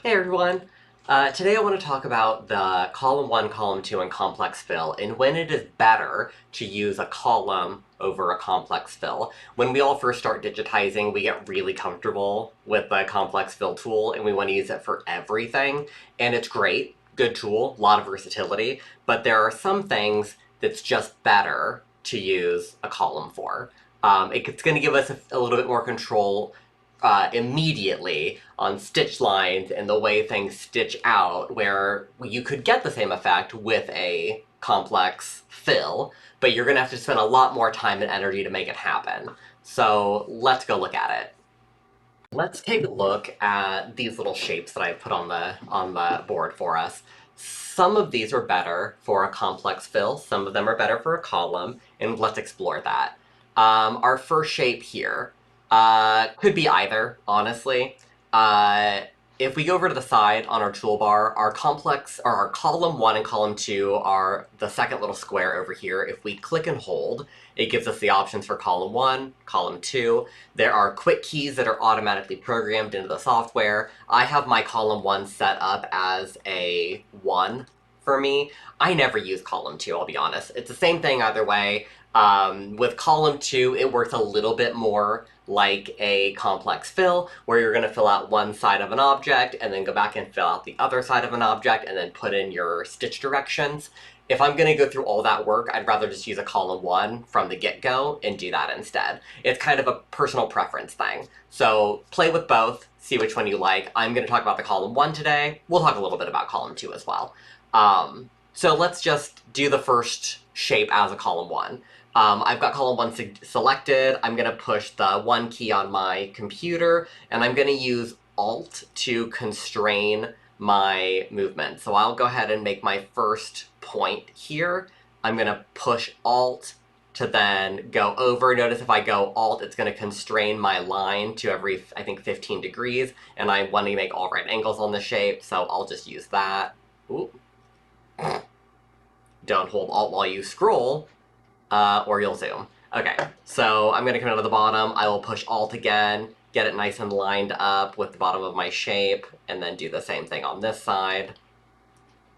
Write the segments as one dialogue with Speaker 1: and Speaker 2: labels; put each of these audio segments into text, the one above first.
Speaker 1: Hey everyone! Today I want to talk about the column 1, column 2, and complex fill, and when it is better to use a column over a complex fill. When we all first start digitizing, we get really comfortable with the complex fill tool, and we want to use it for everything, and it's great, good tool, a lot of versatility, but there are some things that's just better to use a column for. It's going to give us a little bit more control immediately on stitch lines and the way things stitch out, where you could get the same effect with a complex fill, but you're going to have to spend a lot more time and energy to make it happen. So let's go look at it. Let's take a look at these little shapes that I put on the board for us. Some of these are better for a complex fill, some of them are better for a column, and let's explore that. Our first shape here could be either, honestly. Uh, if we go over to the side on our toolbar, our complex, or our column 1 and column 2 are the second little square over here. If we click and hold, it gives us the options for column 1, column 2. There are quick keys that are automatically programmed into the software. I have my column 1 set up as a 1 for me. I never use column 2, I'll be honest. It's the same thing either way. With column 2, it works a little bit more like a complex fill, where you're going to fill out one side of an object, and then go back and fill out the other side of an object, and then put in your stitch directions. If I'm going to go through all that work, I'd rather just use a column 1 from the get-go and do that instead. It's kind of a personal preference thing. So play with both, see which one you like. I'm going to talk about the column 1 today. We'll talk a little bit about column 2 as well. So let's just do the first shape as a column 1. I've got column 1 selected. I'm going to push the 1 key on my computer, and I'm going to use Alt to constrain my movement. So I'll go ahead and make my first point here. I'm going to push Alt to then go over. Notice if I go Alt, it's going to constrain my line to every, I think, 15 degrees, and I want to make all right angles on the shape, so I'll just use that. Ooh. Don't hold Alt while you scroll, or you'll zoom. Okay, so I'm going to come out of the bottom. I will push Alt again, get it nice and lined up with the bottom of my shape, and then do the same thing on this side.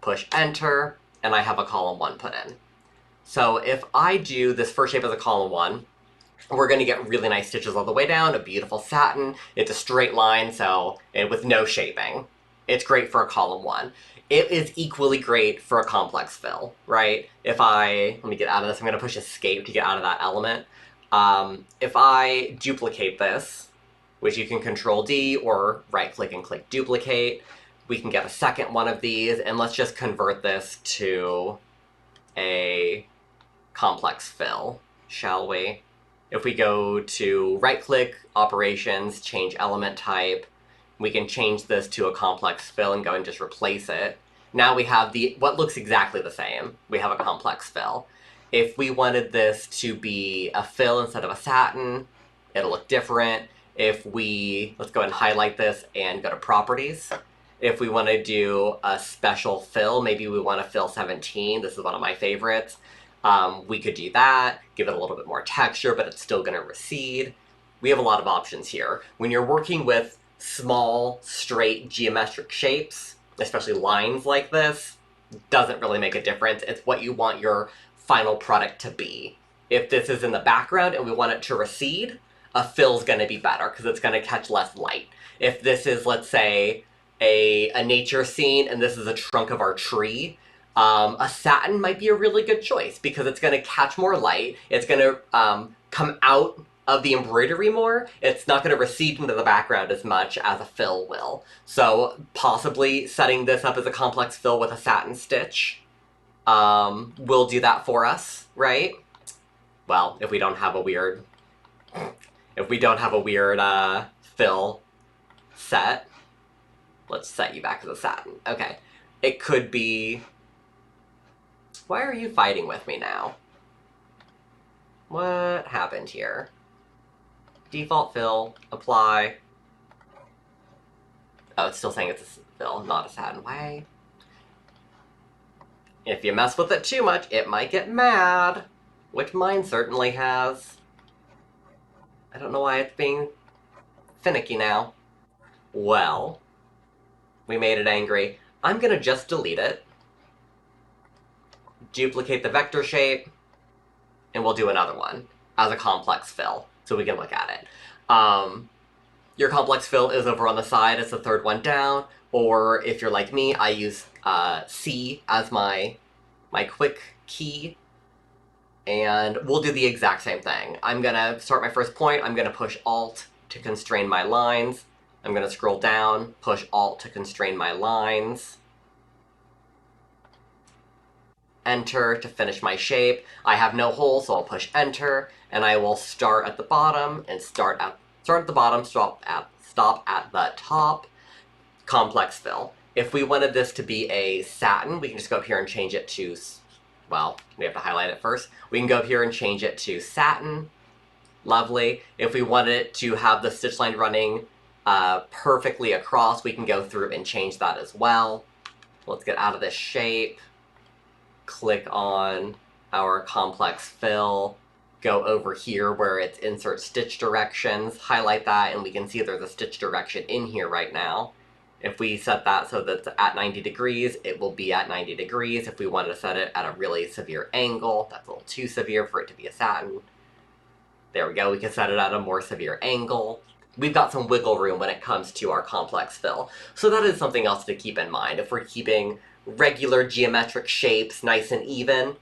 Speaker 1: Push Enter, and I have a column 1 put in. So if I do this first shape as a column 1, we're going to get really nice stitches all the way down, a beautiful satin. It's a straight line, so and with no shaping. It's great for a column 1. It is equally great for a complex fill, right? Let me get out of this, I'm going to push Escape to get out of that element. If I duplicate this, which you can Control D or right-click and click Duplicate, we can get a second one of these, and let's just convert this to a complex fill, shall we? If we go to right-click, Operations, change element type, we can change this to a complex fill and go and just replace it. Now we have what looks exactly the same. We have a complex fill. If we wanted this to be a fill instead of a satin, it'll look different. Let's go ahead and highlight this and go to Properties. If we want to do a special fill, maybe we want to fill 17, this is one of my favorites, we could do that, give it a little bit more texture, but it's still going to recede. We have a lot of options here. When you're working with small, straight, geometric shapes, especially lines like this, doesn't really make a difference. It's what you want your final product to be. If this is in the background and we want it to recede, a fill's going to be better because it's going to catch less light. If this is, let's say, a nature scene and this is a trunk of our tree, a satin might be a really good choice because it's going to catch more light, it's going to come out of the embroidery more, it's not going to recede into the background as much as a fill will. So possibly setting this up as a complex fill with a satin stitch will do that for us, right? Well, if we don't have a weird fill set, let's set you back as a satin. Okay, it could be... Why are you fighting with me now? What happened here? Default fill, apply. Oh, it's still saying it's a fill, not a satin. Why? If you mess with it too much, it might get mad. Which mine certainly has. I don't know why it's being finicky now. Well, We made it angry. I'm gonna just delete it, duplicate the vector shape, and we'll do another one as a complex fill so we can look at it. Your complex fill is over on the side, it's the third one down, or if you're like me, I use C as my quick key, and we'll do the exact same thing. I'm gonna start my first point, I'm gonna push Alt to constrain my lines, I'm gonna scroll down, push Alt to constrain my lines, Enter to finish my shape. I have no hole, so I'll push Enter, and I will start at the bottom and start at the bottom, stop at the top. Complex fill. If we wanted this to be a satin, we can just go up here and change it to, well, we have to highlight it first. We can go up here and change it to satin. Lovely. If we wanted it to have the stitch line running perfectly across, we can go through and change that as well. Let's get out of this shape. Click on our complex fill, go over here where it's insert stitch directions, highlight that, and we can see there's a stitch direction in here right now. If we set that so that it's at 90 degrees, it will be at 90 degrees. If we wanted to set it at a really severe angle, that's a little too severe for it to be a satin. There we go, we can set it at a more severe angle. We've got some wiggle room when it comes to our complex fill. So that is something else to keep in mind. If we're keeping regular geometric shapes nice and even,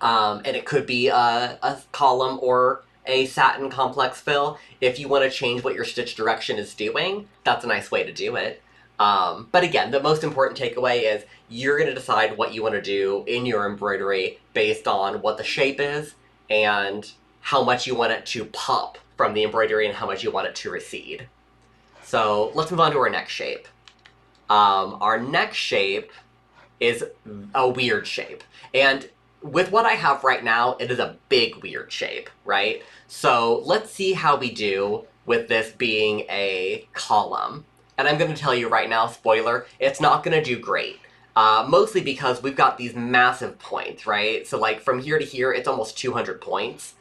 Speaker 1: and it could be a column or a satin complex fill. If you want to change what your stitch direction is doing, that's a nice way to do it. But again, the most important takeaway is you're going to decide what you want to do in your embroidery based on what the shape is and how much you want it to pop from the embroidery and how much you want it to recede. So let's move on to our next shape. Our next shape is a weird shape. And with what I have right now, it is a big weird shape, right? So let's see how we do with this being a column. And I'm going to tell you right now, spoiler, it's not going to do great. Mostly because we've got these massive points, right? So like from here to here, it's almost 200 points.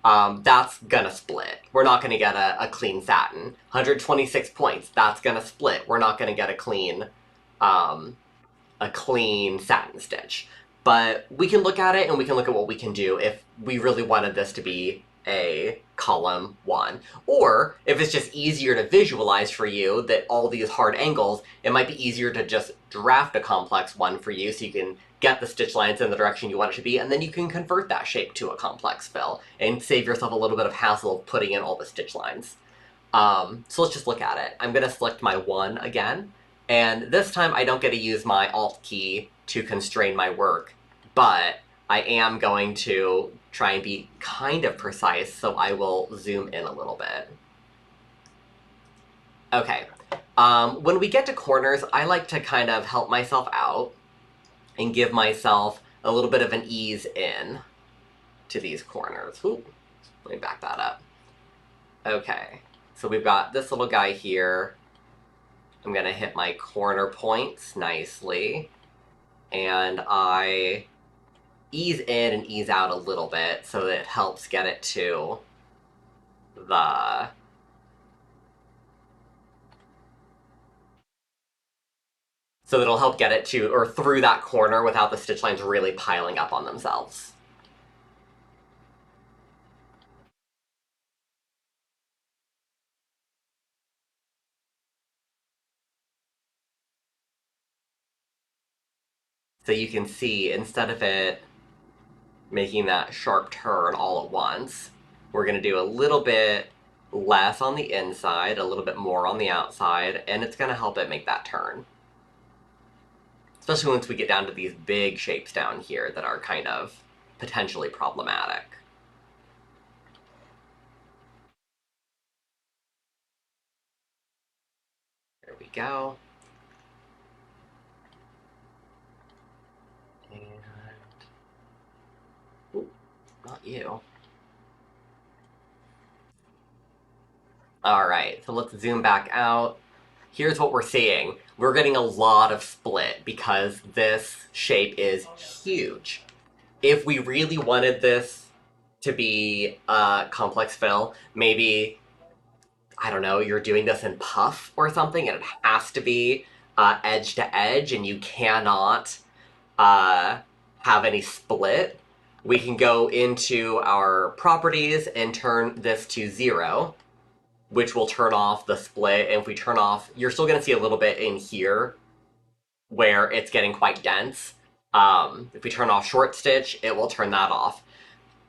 Speaker 1: That's gonna split. We're not gonna get a clean satin. 126 points, that's gonna split. We're not gonna get a clean satin stitch. But we can look at it and we can look at what we can do if we really wanted this to be a column 1. Or if it's just easier to visualize for you that all these hard angles, it might be easier to just draft a complex 1 for you so you can get the stitch lines in the direction you want it to be, and then you can convert that shape to a complex fill and save yourself a little bit of hassle of putting in all the stitch lines. So let's just look at it. I'm gonna select my 1 again, and this time I don't get to use my Alt key to constrain my work, but I am going to try and be kind of precise, so I will zoom in a little bit. Okay, when we get to corners, I like to kind of help myself out and give myself a little bit of an ease in to these corners. Ooh, let me back that up. Okay, so we've got this little guy here. I'm gonna hit my corner points nicely, and I ease in and ease out a little bit so that it helps get it to the so it'll help get it to or through that corner without the stitch lines really piling up on themselves. So you can see, instead of it making that sharp turn all at once, we're going to do a little bit less on the inside, a little bit more on the outside, and it's going to help it make that turn. Especially once we get down to these big shapes down here that are kind of potentially problematic. There we go. And... ooh, not you. Alright, so let's zoom back out. Here's what we're seeing. We're getting a lot of split because this shape is huge. If we really wanted this to be a complex fill, maybe, I don't know, you're doing this in puff or something, and it has to be edge to edge and you cannot have any split, we can go into our properties and turn this to 0, which will turn off the split. And if we turn off, you're still going to see a little bit in here where it's getting quite dense. If we turn off short stitch, it will turn that off.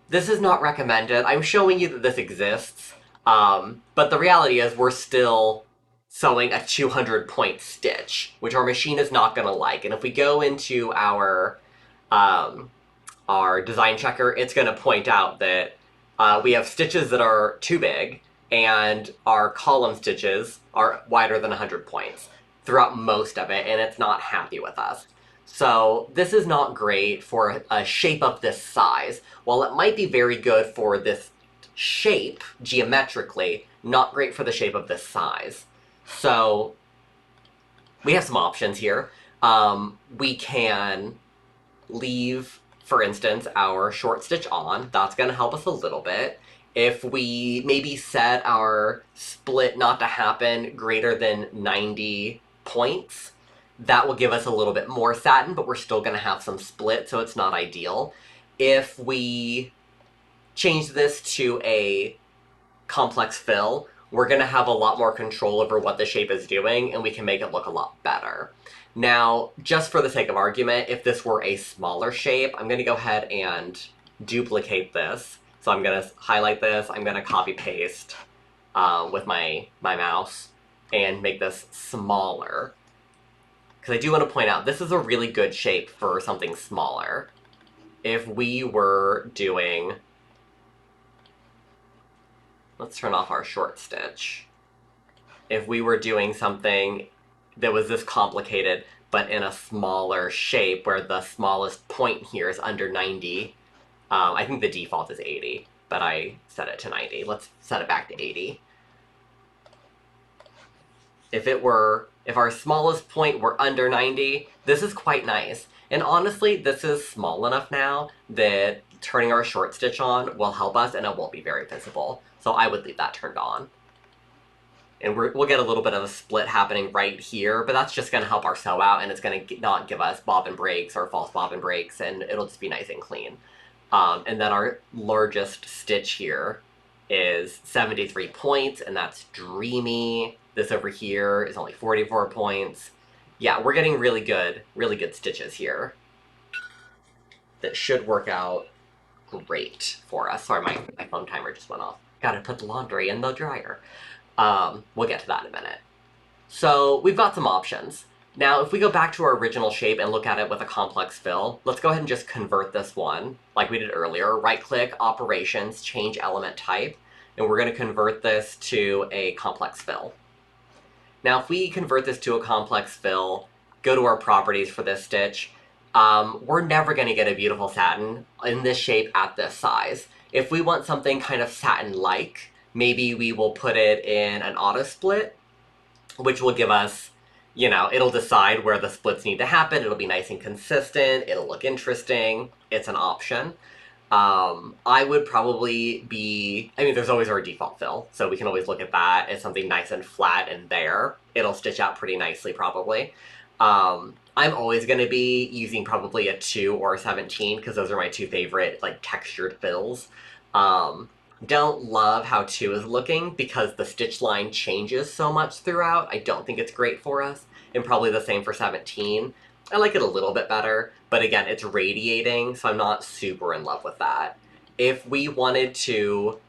Speaker 1: This is not recommended. I'm showing you that this exists, but the reality is we're still sewing a 200 point stitch, which our machine is not going to like. And if we go into our design checker, it's going to point out that we have stitches that are too big and our column stitches are wider than 100 points throughout most of it, and it's not happy with us. So this is not great for a shape of this size. While it might be very good for this shape, geometrically, not great for the shape of this size. So we have some options here. We can leave, for instance, our short stitch on. That's going to help us a little bit. If we maybe set our split not to happen greater than 90 points, that will give us a little bit more satin, but we're still going to have some split, so it's not ideal. If we change this to a complex fill, we're going to have a lot more control over what the shape is doing, and we can make it look a lot better. Now, just for the sake of argument, if this were a smaller shape, I'm going to go ahead and duplicate this. So I'm going to highlight this, I'm going to copy paste with my mouse and make this smaller. Because I do want to point out, this is a really good shape for something smaller. If we were doing... Let's turn off our short stitch. If we were doing something that was this complicated, but in a smaller shape, where the smallest point here is under 90, I think the default is 80, but I set it to 90. Let's set it back to 80. If our smallest point were under 90, this is quite nice. And honestly, this is small enough now that turning our short stitch on will help us and it won't be very visible. So I would leave that turned on. And we'll get a little bit of a split happening right here, but that's just going to help our sew out, and it's going to not give us bobbin breaks or false bobbin breaks, and it'll just be nice and clean. And then our largest stitch here is 73 points, and that's dreamy. This over here is only 44 points. Yeah, we're getting really good stitches here. That should work out great for us. Sorry, my phone timer just went off. Gotta put the laundry in the dryer. We'll get to that in a minute. So we've got some options. Now, if we go back to our original shape and look at it with a complex fill, let's go ahead and just convert this one, like we did earlier. Right-click, Operations, Change Element Type, and we're going to convert this to a complex fill. Now, if we convert this to a complex fill, go to our properties for this stitch, we're never going to get a beautiful satin in this shape at this size. If we want something kind of satin-like, maybe we will put it in an auto split, which will give us, you know, it'll decide where the splits need to happen. It'll be nice and consistent. It'll look interesting. It's an option. I would probably be, I mean, there's always our default fill, so we can always look at that as something nice and flat and there. It'll stitch out pretty nicely, probably. I'm always going to be using probably a 2 or a 17, because those are my two favorite, like, textured fills. Don't love how 2 is looking, because the stitch line changes so much throughout. I don't think it's great for us, and probably the same for 17. I like it a little bit better, but again, it's radiating, so I'm not super in love with that. If we wanted to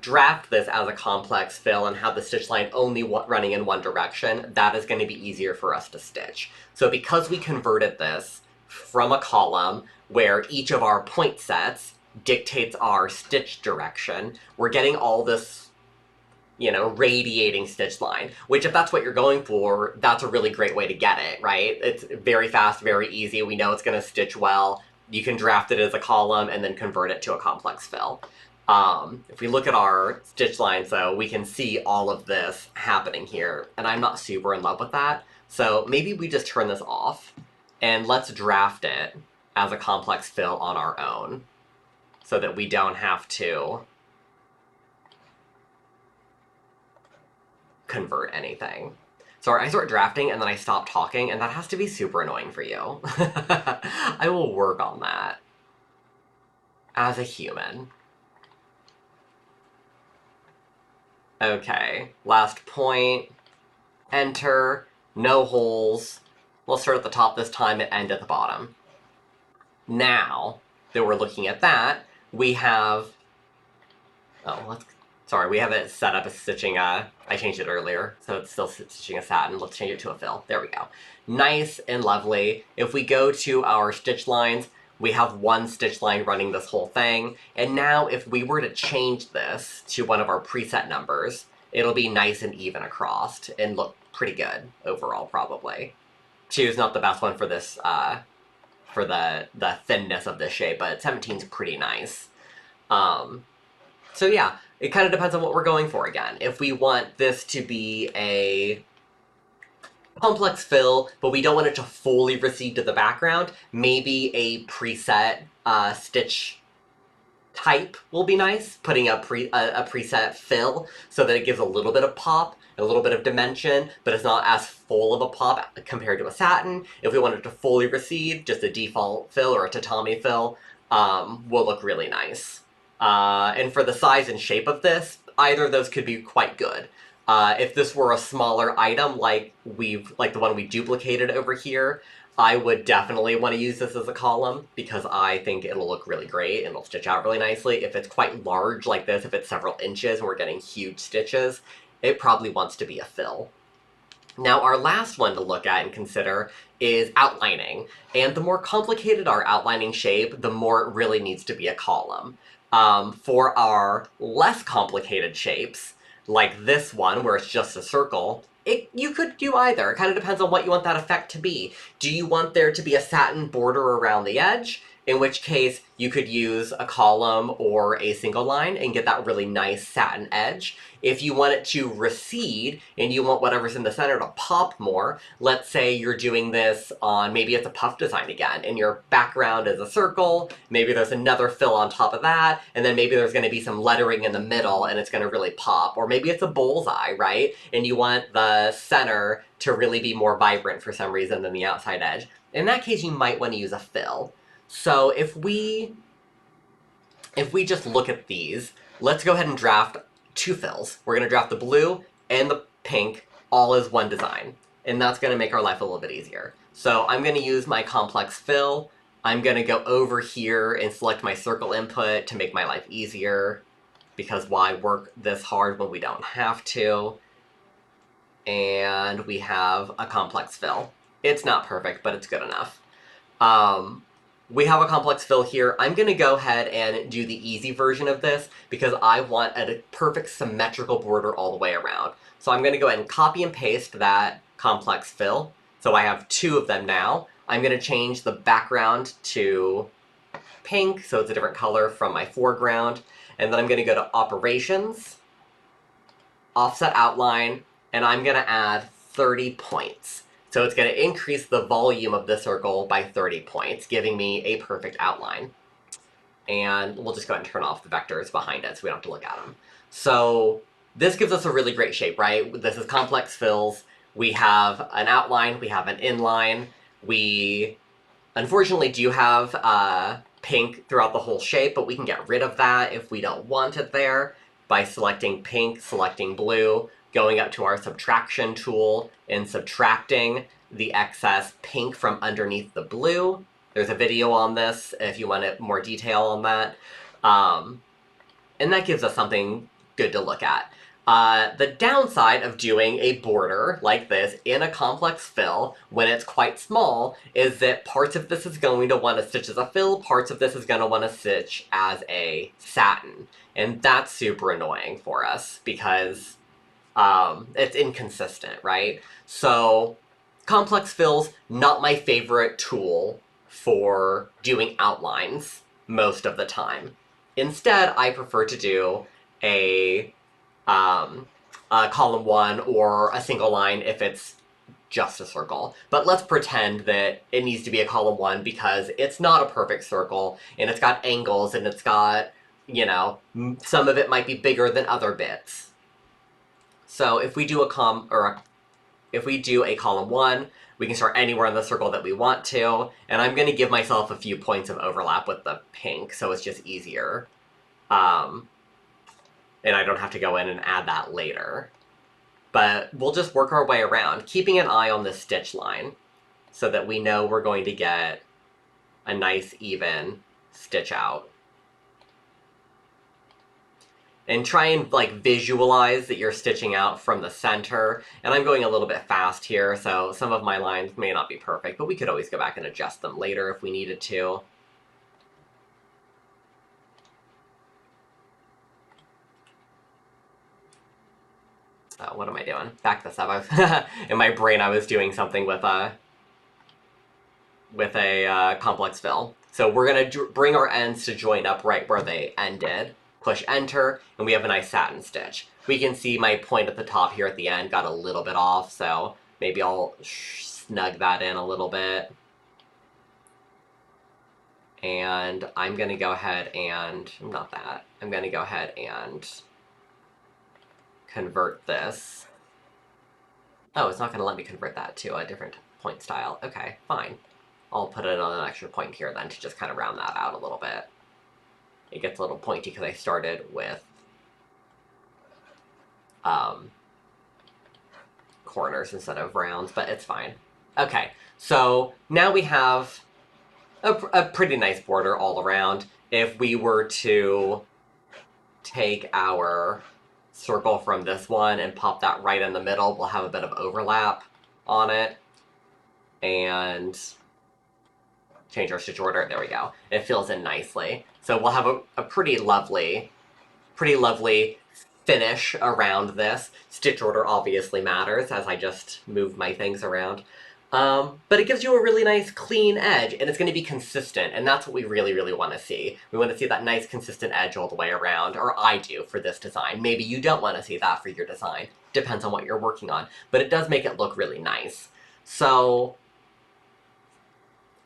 Speaker 1: draft this as a complex fill and have the stitch line only running in one direction, that is going to be easier for us to stitch. So because we converted this from a column where each of our point sets dictates our stitch direction, we're getting all this, you know, radiating stitch line, which if that's what you're going for, that's a really great way to get it, right? It's very fast, very easy. We know it's going to stitch well. You can draft it as a column and then convert it to a complex fill. If we look at our stitch lines, though, we can see all of this happening here, and I'm not super in love with that. So maybe we just turn this off, and let's draft it as a complex fill on our own, so that we don't have to convert anything. Sorry, I start drafting and then I stop talking, and that has to be super annoying for you. I will work on that. As a human. Okay, last point. Enter. No holes. We'll start at the top this time and end at the bottom. Now that we're looking at that, we have... Oh, sorry, we have it set up as stitching I changed it earlier, so it's still stitching a satin. Let's change it to a fill. There we go. Nice and lovely. If we go to our stitch lines, we have one stitch line running this whole thing. And now if we were to change this to one of our preset numbers, it'll be nice and even across and look pretty good overall, probably. 2 is not the best one for this, for the thinness of this shape, but 17 is pretty nice. So yeah, it kind of depends on what we're going for again. If we want this to be a complex fill, but we don't want it to fully recede to the background, maybe a preset stitch type will be nice, putting a preset fill so that it gives a little bit of pop, a little bit of dimension, but it's not as full of a pop compared to a satin. If we want it to fully recede, just a default fill or a tatami fill will look really nice. And for the size and shape of this, either of those could be quite good. If this were a smaller item like the one we duplicated over here, I would definitely want to use this as a column because I think it'll look really great and it'll stitch out really nicely. If it's quite large like this, if it's several inches and we're getting huge stitches, it probably wants to be a fill. Now our last one to look at and consider is outlining. And the more complicated our outlining shape, the more it really needs to be a column. For our less complicated shapes, like this one where it's just a circle, you could do either. It kind of depends on what you want that effect to be. Do you want there to be a satin border around the edge? In which case, you could use a column or a single line and get that really nice satin edge. If you want it to recede and you want whatever's in the center to pop more, let's say you're doing this on, maybe it's a puff design again, and your background is a circle, maybe there's another fill on top of that, and then maybe there's going to be some lettering in the middle and it's going to really pop. Or maybe it's a bullseye, right? And you want the center to really be more vibrant for some reason than the outside edge. In that case, you might want to use a fill. So if we just look at these, let's go ahead and draft 2 fills. We're going to draft the blue and the pink all as one design. And that's going to make our life a little bit easier. So I'm going to use my complex fill. I'm going to go over here and select my circle input to make my life easier. Because why work this hard when we don't have to? And we have a complex fill. It's not perfect, but it's good enough. We have a complex fill here. I'm going to go ahead and do the easy version of this because I want a perfect symmetrical border all the way around. So I'm going to go ahead and copy and paste that complex fill. So I have 2 of them now. I'm going to change the background to pink, so it's a different color from my foreground. And then I'm going to go to Operations, Offset Outline, and I'm going to add 30 points. So it's going to increase the volume of the circle by 30 points, giving me a perfect outline. And we'll just go ahead and turn off the vectors behind it so we don't have to look at them. So this gives us a really great shape, right? This is complex fills. We have an outline, we have an inline. We unfortunately do have pink throughout the whole shape, but we can get rid of that if we don't want it there by selecting pink, selecting blue, going up to our subtraction tool and subtracting the excess pink from underneath the blue. There's a video on this if you want more detail on that. And that gives us something good to look at. The downside of doing a border like this in a complex fill when it's quite small is that parts of this is going to want to stitch as a fill, parts of this is going to want to stitch as a satin. And that's super annoying for us because it's inconsistent, right? So complex fills, not my favorite tool for doing outlines most of the time. Instead, I prefer to do a column 1 or a single line if it's just a circle. But let's pretend that it needs to be a column 1 because it's not a perfect circle and it's got angles and it's got, you know, some of it might be bigger than other bits. So if we do if we do a column 1, we can start anywhere in the circle that we want to, and I'm going to give myself a few points of overlap with the pink, so it's just easier. And I don't have to go in and add that later. But we'll just work our way around, keeping an eye on this stitch line so that we know we're going to get a nice even stitch out. And try and like visualize that you're stitching out from the center. And I'm going a little bit fast here, so some of my lines may not be perfect, but we could always go back and adjust them later if we needed to. Oh, what am I doing? Back this up. In my brain I was doing something with a complex fill. So we're going to bring our ends to join up right where they ended. Push enter, and we have a nice satin stitch. We can see my point at the top here at the end got a little bit off, so maybe I'll snug that in a little bit. And I'm going to go ahead and, not that, I'm going to go ahead and convert this. Oh, it's not going to let me convert that to a different point style. Okay, fine. I'll put it on an extra point here then to just kind of round that out a little bit. It gets a little pointy because I started with corners instead of rounds, but it's fine. Okay, so now we have a pretty nice border all around. If we were to take our circle from this one and pop that right in the middle, we'll have a bit of overlap on it. And change our stitch order. There we go. It fills in nicely. So we'll have a pretty lovely finish around this. Stitch order obviously matters as I just move my things around. But it gives you a really nice clean edge, and it's going to be consistent, and that's what we really, really want to see. We want to see that nice consistent edge all the way around, or I do for this design. Maybe you don't want to see that for your design. Depends on what you're working on. But it does make it look really nice. So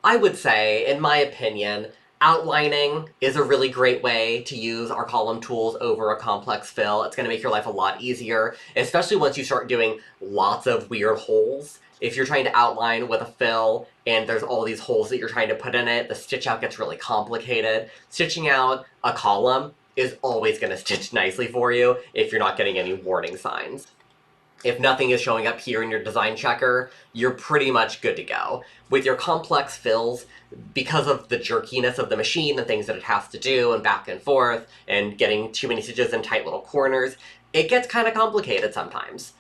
Speaker 1: I would say, in my opinion, outlining is a really great way to use our column tools over a complex fill. It's going to make your life a lot easier, especially once you start doing lots of weird holes. If you're trying to outline with a fill and there's all these holes that you're trying to put in it, the stitch out gets really complicated. Stitching out a column is always going to stitch nicely for you if you're not getting any warning signs. If nothing is showing up here in your design checker, you're pretty much good to go. With your complex fills, because of the jerkiness of the machine and things that it has to do and back and forth and getting too many stitches in tight little corners, it gets kind of complicated sometimes.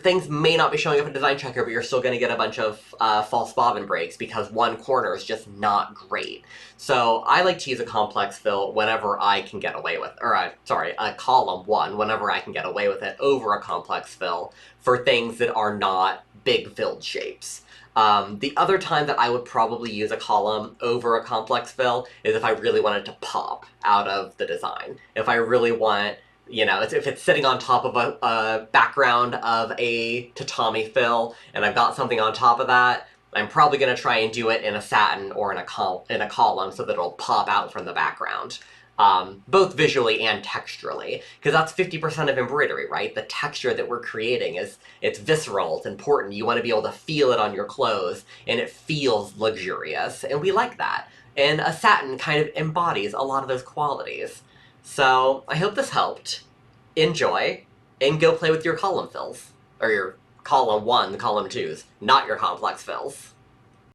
Speaker 1: Things may not be showing up in design checker, but you're still going to get a bunch of false bobbin breaks because one corner is just not great. So I like to use a complex fill whenever I can get away with, a column one whenever I can get away with it over a complex fill for things that are not big filled shapes. The other time that I would probably use a column over a complex fill is if I really wanted to pop out of the design. If I really want, you know, if it's sitting on top of a background of a tatami fill, and I've got something on top of that, I'm probably going to try and do it in a satin or in a column so that it'll pop out from the background, both visually and texturally, because that's 50% of embroidery, right? The texture that we're creating it's visceral, it's important. You want to be able to feel it on your clothes, and it feels luxurious, and we like that. And a satin kind of embodies a lot of those qualities. So I hope this helped. Enjoy, and go play with your column fills. Or your column 1, the column 2s, not your complex fills.